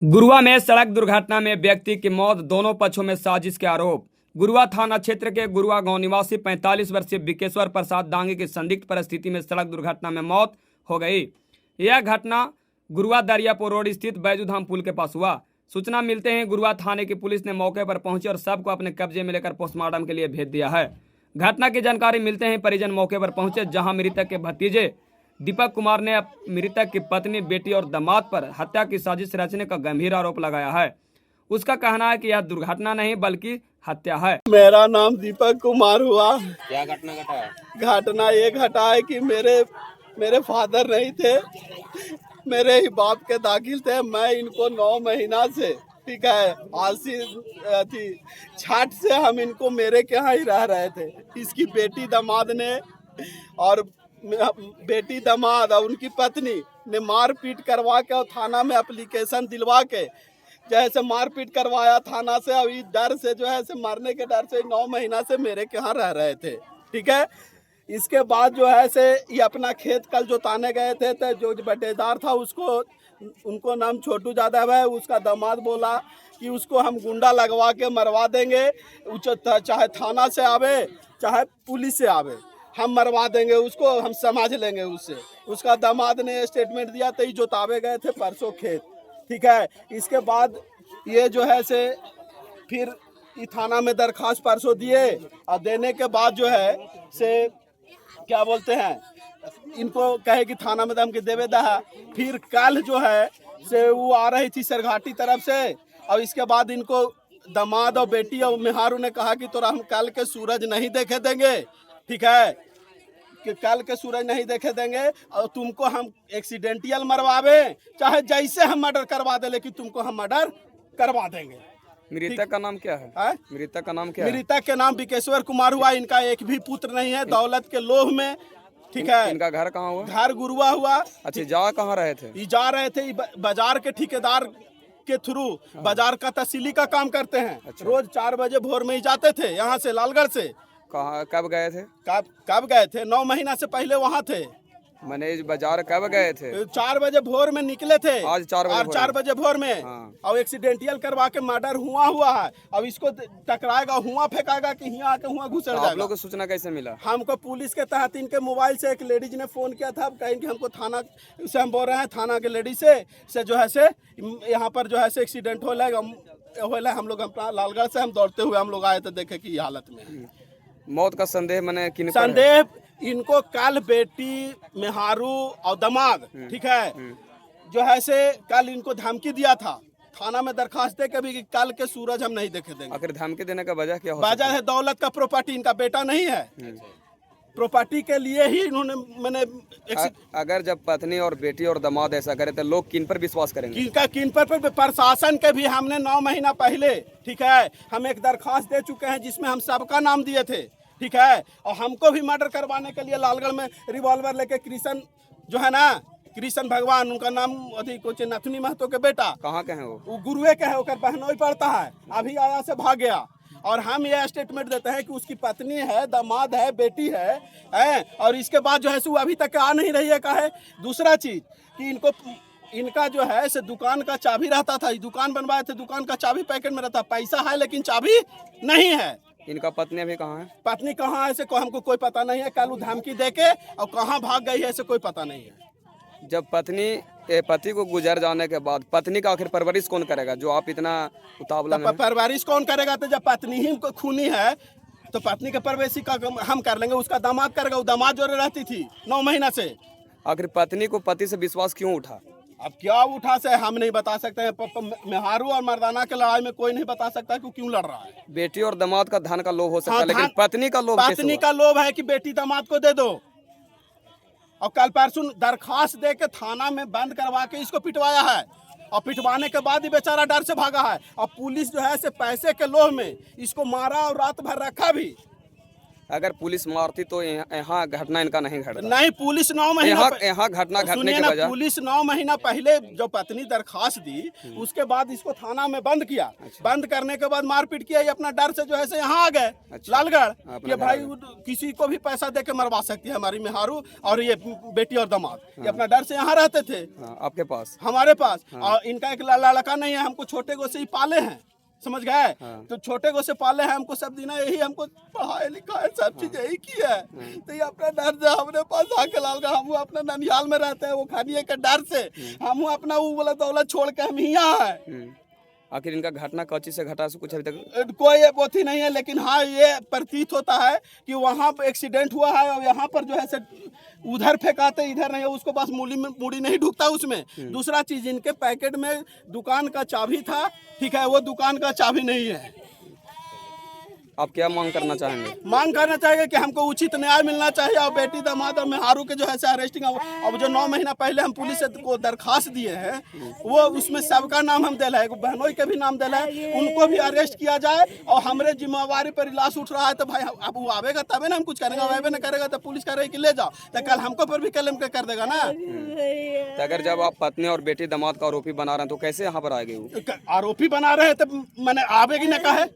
गुरुआ में सड़क दुर्घटना में व्यक्ति की मौत, दोनों पक्षों में साजिश के आरोप। गुरुआ थाना क्षेत्र के गुरुआ गांव निवासी 45 वर्षीय विकेश्वर प्रसाद डांगी की संदिग्ध परिस्थिति में सड़क दुर्घटना में मौत हो गई। यह घटना गुरुआ दरियापुर रोड स्थित बैजूधाम पुल के पास हुआ। सूचना मिलते ही गुरुआ थाने की पुलिस ने मौके पर पहुंची और शव को अपने कब्जे में लेकर पोस्टमार्टम के लिए भेज दिया है। घटना की जानकारी मिलते ही परिजन मौके पर पहुंचे, जहां मृतक के भतीजे दीपक कुमार ने मृतक की पत्नी, बेटी और दामाद पर हत्या की साजिश रचने का गंभीर आरोप लगाया है। उसका कहना है कि यह दुर्घटना नहीं बल्कि हत्या है। मेरा नाम दीपक कुमार हुआ। क्या घटना घटा है? घटना ये घटा है कि मेरे फादर नहीं थे, मेरे ही बाप के दाखिल थे। मैं इनको 9 महीना से, ठीक है, आसी थी छाट से हम इनको मेरे के यहाँ ही रह रहे थे। इसकी बेटी दामाद ने और बेटी दामाद और उनकी पत्नी ने मारपीट करवा के और थाना में एप्लीकेशन दिलवा के जैसे मारपीट करवाया थाना से। और इस डर से जो है से मरने के डर से 9 महीना से मेरे के यहाँ रह रहे थे, ठीक है। इसके बाद जो है से ये अपना खेत कल जोताने गए थे, तो जो बटेदार था उसको, उनको नाम छोटू यादव है, उसका दामाद बोला कि उसको हम गुंडा लगवा के मरवा देंगे, चाहे थाना से आवे चाहे पुलिस से आवे, हम मरवा देंगे उसको, हम समझ लेंगे उससे। उसका दामाद ने स्टेटमेंट दिया, तो ये जोतावे गए थे परसों खेत, ठीक है। इसके बाद ये जो है से फिर ये थाना में दरखास्त परसों दिए, और देने के बाद जो है से क्या बोलते हैं, इनको कहे कि थाना में दम के देवे दहा। फिर कल जो है से वो आ रही थी सरघाटी तरफ से, और इसके बाद इनको दामाद और बेटी और मेहारू ने कहा कि तोरा हम कल के सूरज नहीं देखे देंगे, ठीक है, कि कल के सूरज नहीं देखे देंगे, और तुमको हम एक्सीडेंटियल मरवावे चाहे जैसे हम मर्डर करवा दे, लेकिन तुमको हम मर्डर करवा देंगे। मृतक का नाम क्या है? मृतक का नाम क्या है? मृतक के नाम विकेश्वर कुमार हुआ। इनका एक भी पुत्र नहीं है, दौलत के लोभ में, ठीक है। इनका घर कहाँ हुआ? घर गुरुआ हुआ। अच्छा, जा कहाँ रहे थे? ये जा रहे थे बाजार के ठेकेदार के थ्रू, बाजार का तहसीली का काम करते हैं। अच्छा। रोज 4 बजे भोर में ही जाते थे यहाँ से लालगढ़ से। कहाँ, कब गए थे? कब गए थे? 9 महीना से पहले वहाँ थे। मैंने बाजार कब गए थे? 4 बजे भोर में निकले थे। आज 4 बजे भोर में। हाँ। और एक्सीडेंटियल करवा के मर्डर हुआ है। अब इसको टकराएगा, हुआ फेंकाएगा कि यहाँ आके हुआ घुसड़ जाएगा। आप लोगों को सूचना कैसे मिला? हमको पुलिस के तहत इनके मोबाइल से एक लेडीज ने फोन किया था। कहीं कि हमको थाना से, हम बोल रहे हैं थाना के लेडीज से जो है से यहाँ पर जो है से एक्सीडेंट हो रहा। हम लोग अपना लालगढ़ से हम दौड़ते हुए हम लोग आए थे, देखे कि हालत में। मौत का संदेह मैंने किन पर है? संदेह इनको कल बेटी मेहारू और दामाद, ठीक है, जो है से कल इनको धमकी दिया था थाना में दरखास्त दे के भी कि कल के सूरज हम नहीं देखे देंगे। आखिर धमकी देने का वजह क्या हो? वजह है दौलत का प्रॉपर्टी, इनका बेटा नहीं है, प्रॉपर्टी के लिए ही इन्होंने मैंने अगर जब पत्नी और बेटी और दामाद ऐसा करे तो लोग किन पर विश्वास करेंगे? किन पर प्रशासन के भी हमने 9 महीना पहले, ठीक है, हम एक दरखास्त दे चुके हैं जिसमें हम सबका नाम दिए थे, ठीक है। और हमको भी मर्डर करवाने के लिए लालगढ़ में रिवॉल्वर लेके कृष्ण जो है ना, कृष्ण भगवान, उनका नाम अभी कुछ नथुनी महतो के बेटा। कहाँ के हैं वो? गुरुए के है, ओकर बहनोई पड़ता है, अभी आया से भाग गया। और हम ये स्टेटमेंट देते हैं कि उसकी पत्नी है, दामाद है, बेटी है, और इसके बाद जो है वो अभी तक आ नहीं रही है। का है दूसरा चीज कि इनका जो है से दुकान का चाबी रहता था, दुकान बनवाए थे, दुकान का चाबी पैकेट में रहता, पैसा है लेकिन चाबी नहीं है। इनका पत्नी अभी कहाँ है? पत्नी कहाँ है से हमको कोई पता नहीं है। कल धमकी देके और कहाँ भाग गई है ऐसे कोई पता नहीं है। जब पति को गुजर जाने के बाद पत्नी का आखिर परवरिश कौन करेगा, जो आप इतना उतावला में? परवरिश कौन करेगा? तो जब पत्नी ही खूनी है तो पत्नी के परवरिश का हम कर लेंगे, उसका दामाद करेगा। वो दामाद जो रहती थी 9 महीना से। आखिर पत्नी को पति से विश्वास क्यों उठा? अब क्या उठा से हम नहीं बता सकते हैं। मेहारू और मर्दाना के लड़ाई में कोई नहीं बता सकता कि क्यों लड़ रहा है। बेटी और दामाद का धन का लोभ हो सकता है, हाँ, लेकिन पत्नी का लोभ कैसे हुआ? पत्नी का लोभ है कि बेटी दामाद को दे दो। और कल परसों दरखास्त दे के थाना में बंद करवा के इसको पिटवाया है, और पिटवाने के बाद ही बेचारा डर से भागा है। और पुलिस जो है से पैसे के लोभ में इसको मारा और रात भर रखा भी। अगर पुलिस मारती तो यहाँ घटना इनका नहीं घटता। नहीं, पुलिस 9 महीना यहाँ घटना घटने सुनिए के ना, वजह पुलिस 9 महीना पहले जो पत्नी दरखास्त दी, उसके बाद इसको थाना में बंद किया। बंद करने के बाद मारपीट किया, ये अपना डर से जो है से यहाँ आ गए लालगढ़ कि भाई किसी को भी पैसा दे के मरवा सकती है हमारी मेहारू और ये बेटी और दामाद। ये अपना डर से यहाँ रहते थे आपके पास, हमारे पास। और इनका एक लड़का नहीं है, हमको छोटे गो से ही पाले हैं, समझ गए। तो छोटे गो से पाले हैं, हमको सब दिन यही हमको पढ़ाए लिखाए सब चीज यही की है। तो ये अपना डर से हमने पास आके लालगढ़, हम अपना ननिहाल में रहते हैं, वो खानिए के डर से हम अपना वो वाला दौलत छोड़ के हम यहाँ है। आखिर इनका घटना कौची से घटा, कुछ अभी तक कोई पोथी नहीं है, लेकिन हाँ ये प्रतीत होता है कि वहाँ पर एक्सीडेंट हुआ है और यहाँ पर जो है से उधर फेंकाते, इधर नहीं है, उसको बस मूड़ी नहीं ढुकता उसमें। दूसरा चीज, इनके पैकेट में दुकान का चाबी था, ठीक है, वो दुकान का चाबी नहीं है। आप क्या मांग करना चाहेंगे? मांग करना चाहिए कि हमको उचित न्याय मिलना चाहिए और बेटी दामाद और मेहारू के जो है अरेस्टिंग। अब जो 9 महीना पहले हम पुलिस को दरखास्त दिए हैं, वो उसमें सबका नाम हम दिला है, बहनोई के भी नाम दिला है, उनको भी अरेस्ट किया जाए। और हमारे जिम्मेवारी पर इलाज उठ रहा है, तो भाई अब वो आवेगा तबे ना हम कुछ करेंगे, आवे न करेगा तो पुलिस कह रही कि ले जाओ, तो कल हमको पर भी कलम कर देगा ना। तो अगर जब आप पत्नी और बेटी दामाद का आरोपी बना रहे हैं तो कैसे यहाँ पर आएगी? आरोपी बना रहे हैं तो मैंने आवेगी न कहे,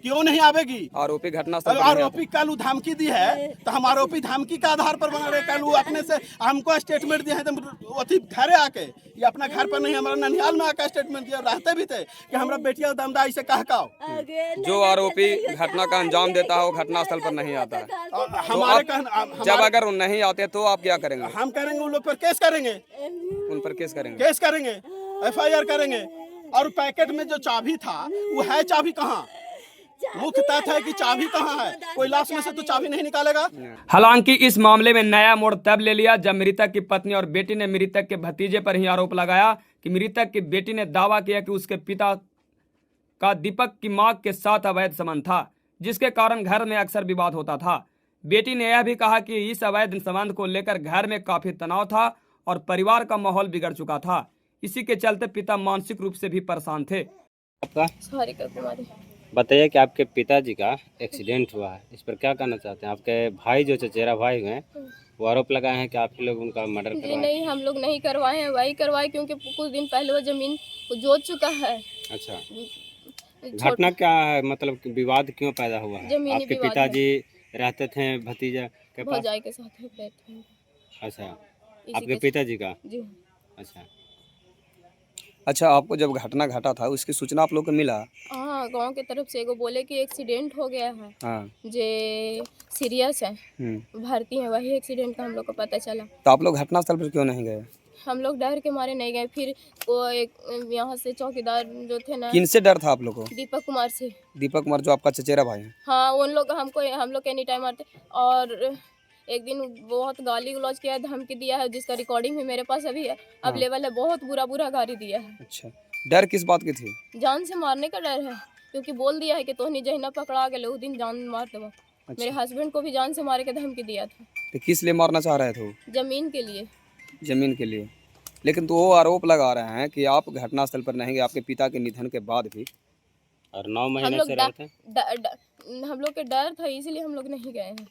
क्यों नहीं आवेगी? आरोपी घटना आरोपी कल धमकी दी है, तो हम आरोपी धमकी के आधार पर बना रहे। कल वो अपने से हमको स्टेटमेंट दिए हैं, तो अति घरे आके, ये अपना घर पर नहीं हमारा ननिहाल में आकर स्टेटमेंट दिया, रहते भी थे कि हमारा बेटिया दमदाई से कहकाओ। जो आरोपी घटना का अंजाम देता है वो घटना स्थल पर नहीं आता है। हमारे जब अगर वो नहीं आते तो आप क्या करेंगे? हम करेंगे, उन लोग पर केस करेंगे, उन पर केस करेंगे, FIR करेंगे। और पैकेट में जो चाबी था, वो है चाबी कहाँ? मुख्य तथ्य है कि चाबी कहाँ है, कोई लाश में से तो चाबी नहीं निकालेगा। हालांकि इस मामले में नया मोड़ तब ले लिया जब मृतक की पत्नी और बेटी ने मृतक के भतीजे पर ही आरोप लगाया कि मृतक की बेटी ने दावा किया कि उसके पिता का दीपक की मां के साथ अवैध संबंध था, जिसके कारण घर में अक्सर विवाद होता था। बेटी ने यह भी कहा कि इस अवैध संबंध को लेकर घर में काफी तनाव था और परिवार का माहौल बिगड़ चुका था। इसी के चलते पिता मानसिक रूप से भी परेशान थे। बताइए कि आपके पिताजी का एक्सीडेंट हुआ है, इस पर क्या कहना चाहते हैं? आपके भाई जो चचेरा भाई हैं वो आरोप लगाए हैं कि आप ही लोग उनका मर्डर करवाए। नहीं, हम लोग नहीं करवाए हैं, वही करवाए क्योंकि कुछ दिन पहले वो जमीन जोत चुका है। अच्छा, घटना क्या है, मतलब विवाद क्यों पैदा हुआ है? आपके पिताजी रहते थे भतीजा के पास, भौजाई के साथ रहते थे। अच्छा, आपके पिताजी का? जी। अच्छा, आपको जब घटना घटा था उसकी सूचना आप लोग को मिला? हाँ, गांव के तरफ से एगो बोले कि एक्सीडेंट हो गया है। हाँ। जे सीरियस है, भर्ती है, वही एक्सीडेंट का हम लोग को पता चला। तो आप लोग घटनास्थल पर क्यों नहीं गए? हम लोग डर के मारे नहीं गए। फिर वो एक यहाँ से चौकीदार जो थे ना। किनसे डर था आप लोग को? दीपक कुमार से। दीपक कुमार जो आपका चचेरा भाई है? हाँ, उन लोग हम लोग एनी टाइम मारते। और एक दिन बहुत गाली गलौज किया है, धमकी दिया है, जिसका रिकॉर्डिंग भी मेरे पास अभी है, अवेलेबल है। बहुत बुरा गाली दिया है। अच्छा, डर किस बात की थी? जान से मारने का डर है, क्योंकि बोल दिया है कि तोहनी जहिना पकड़ा गए उस दिन जान मार देबो। अच्छा। मेरे हस्बैंड को भी जान से मारे के धमकी दिया था। तो किस लिए मारना चाह रहे थे? जमीन के लिए। जमीन के लिए। लेकिन तो वो आरोप लगा रहे हैं कि आप घटनास्थल पर नहीं गए, आपके पिता के निधन के बाद भी। और 9 महीने से रहते हैं। हम लोग के डर था, इसीलिए हम लोग नहीं गए हैं।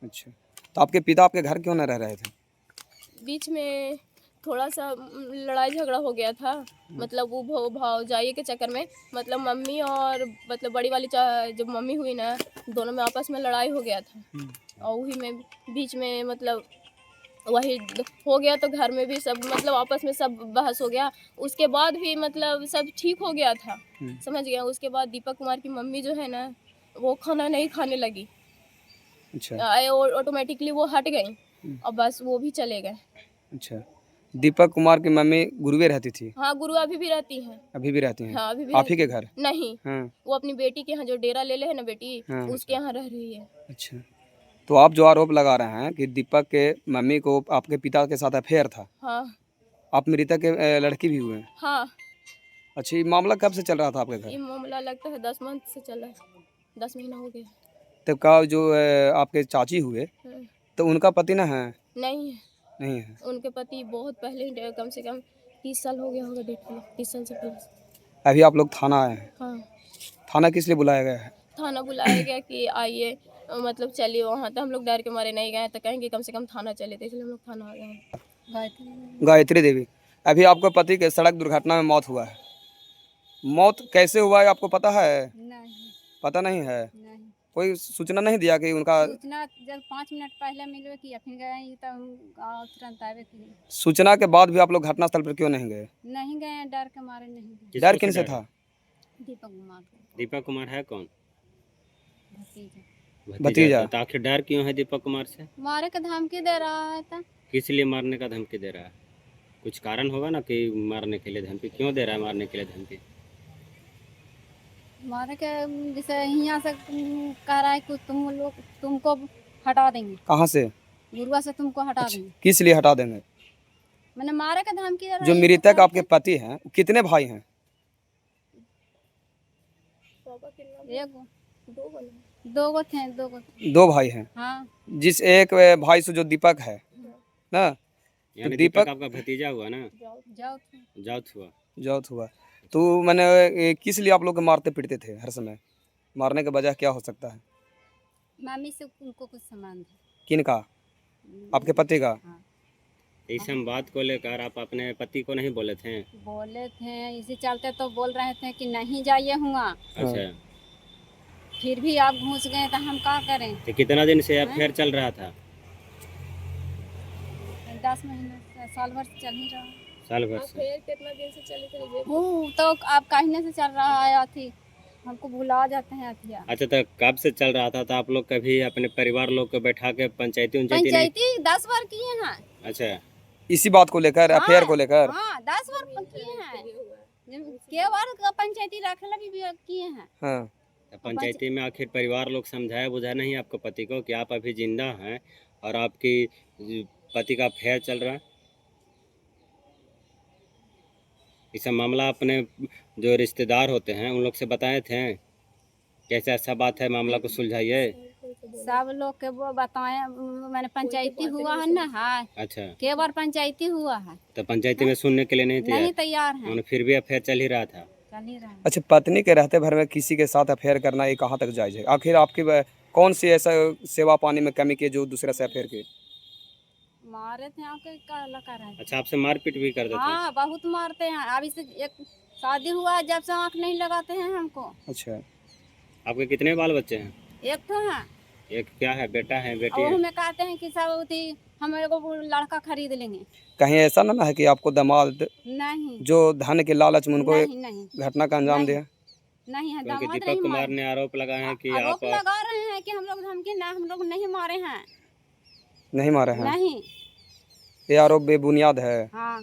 अच्छा, तो आपके पिता आपके घर क्यों न रह रहे थे? बीच में थोड़ा सा लड़ाई झगड़ा हो गया था, मतलब वो भावजाई के चक्कर में, मतलब मम्मी और मतलब बड़ी वाली जब मम्मी हुई ना, दोनों में आपस में लड़ाई हो गया था। और वही में बीच में मतलब वही हो गया, तो घर में भी सब मतलब आपस में सब बहस हो गया। उसके बाद भी मतलब सब ठीक हो गया था, समझ गया। उसके बाद दीपक कुमार की मम्मी जो है ना, वो खाना नहीं खाने लगी। अच्छा, ऑटोमेटिकली वो हट गई और बस वो भी चले गए। अच्छा, दीपक कुमार की मम्मी गुरुवे रहती थी? हाँ, गुरु अभी भी रहती हैं। अभी भी रहती हैं? हाँ, अभी भी। आप ही के घर? नहीं। हाँ। वो अपनी बेटी के यहाँ जो डेरा ले है ना बेटी, हाँ। उसके यहाँ रह रही है। अच्छा, तो आप जो आरोप लगा रहे हैं कि दीपक के मम्मी को आपके पिता के साथ अफेयर था? हाँ। आप मृतक के लड़की भी हुए? हाँ। अच्छा, ये मामला कब से चल रहा था आपके घर? ये मामला लगता है 10 मंथ से चला है, 10 महीना हो गया। तब का जो आपके चाची हुए, तो उनका पति ना है? नहीं है। नहीं है? उनके पति बहुत पहले, कम से कम 30 साल हो गया होगा, डेट में 30 साल से पहले। अभी आप लोग थाना आए हैं? हाँ। थाना किस लिए बुलाया गया है? थाना बुलाया गया कि आइए मतलब चलिए वहाँ, तो हम लोग डर के मारे नहीं गए, तो कहेंगे कम से कम थाना चले, तो इसलिए हम लोग थाना आ गए। गायत्री देवी, अभी आपके पति के सड़क दुर्घटना में मौत हुआ है। मौत कैसे हुआ है आपको पता है? नहीं पता नहीं है? नहीं कोई सूचना नहीं दिया कि उनका? सूचना जब 5 मिनट पहले मिलवे किया, फिर गए तो हम गाँव तुरंत आवे किए। सूचना के बाद भी आप लोग घटनास्थल पर क्यों नहीं गए? नहीं गए, डर के मारे नहीं गए। किसको डर किन से डर था? है? दीपक कुमार को, दीपक कुमार है कौन? भतीजा। भतीजा। तो आखिर डर क्यों है दीपक कुमार से? मारे के धमकी दे रहा है था। किस लिए मारने का धमकी दे रहा है? कुछ कारण होगा ना कि मारने के लिए धमकी क्यों दे रहा है? मारने के लिए धमकी मारे के जैसे यहाँ से कह रहा है कि तुम लोग तुमको हटा देंगे, कहाँ से? गुरुआ से तुमको हटा देंगे। किस लिए हटा देंगे? मैंने मारे के धमकी दे रहा जो है। मृतक आपके पति हैं, कितने भाई हैं? एक दो गो थे, दो गो। दो भाई हैं। हाँ जिस एक भाई से जो दीपक है ना, यानी दीपक- दीपक आपका भतीजा हुआ ना? जाओ थे। जाउत हुआ। जौत हुआ। तो मैंने किस लिए आप लोग मारते पीटते थे हर समय? मारने के वजह क्या हो सकता है? मामी से उनको कुछ सामान था। किन का? आपके पति का? हाँ इस हम बात को लेकर आप अपने पति को नहीं बोले थे? बोले थे, इसी चलते तो बोल रहे थे कि नहीं जाइए हुआ, अच्छा, फिर भी आप घुस गए तो हम क्या करें। तो कितना दिन से अफेयर चल रहा था? 10 महीने से, साल भर से चल ही रहा। साल भर से। फिर कितना दिन से चली थी? वो तो आप कहने से चल रहा है अथी, हमको भुला जाते हैं अथिया। अच्छा, तो कब से चल रहा था? तो आप लोग कभी अपने परिवार लोग को बैठा के पंचायती नहीं? पंचायती 10 बार किए हैं। अच्छा, इसी बात को लेकर, अफेयर को लेकर? हाँ 10 बार किए हैं, के बार का पंचायती रखला भी किए हैं। हाँ। तो पंचायती में आखिर परिवार लोग समझाया बुझाया नहीं आपको पति को कि आप अभी जिंदा हैं और आपकी पति का अफेयर चल रहा है? इस मामला अपने जो रिश्तेदार होते हैं उन लोग से बताए थे कैसे ऐसा बात है, मामला को सुलझाइए? सब लोग के वो बताए, मैंने पंचायती हुआ है ना। हाँ अच्छा, के बार पंचायती हुआ है, तो पंचायती में सुनने के लिए नहीं नहीं थे? तैयार है, उन्होंने फिर भी अफेयर चल ही रहा था। चल ही रहा है। अच्छा, पत्नी के रहते भर में किसी के साथ अफेयर करना ये कहाँ तक जायज है? आखिर आपकी कौन सी ऐसा सेवा पाने में कमी की जो दूसरे से अफेयर की? मारे थे आपके का लगा रहे। अच्छा, आपसे मारपीट भी कर देते हैं? हाँ बहुत मारते हैं। अभी से एक शादी हुआ जब से आँख नहीं लगाते हैं हमको। अच्छा, आपके कितने बाल बच्चे हैं? एक तो है, एक क्या है, बेटा है बेटी और है? हमें कहते हैं कि सब उठी हम एगो लड़का खरीद लेंगे। कहीं ऐसा ना है कि आपको दामाद नहीं जो धन के लालच में उनको नहीं नहीं घटना का अंजाम नहीं। दिया? नहीं है, क्योंकि दामाद दीपक नहीं कुमार मारे। ने आरोप लगाए हैं कि आरोप आप लगा रहे हैं कि हम लोग धमकी ना, हम लोग नहीं मारे हैं। नहीं मारे हैं? नहीं ये आरोप बेबुनियाद है। हाँ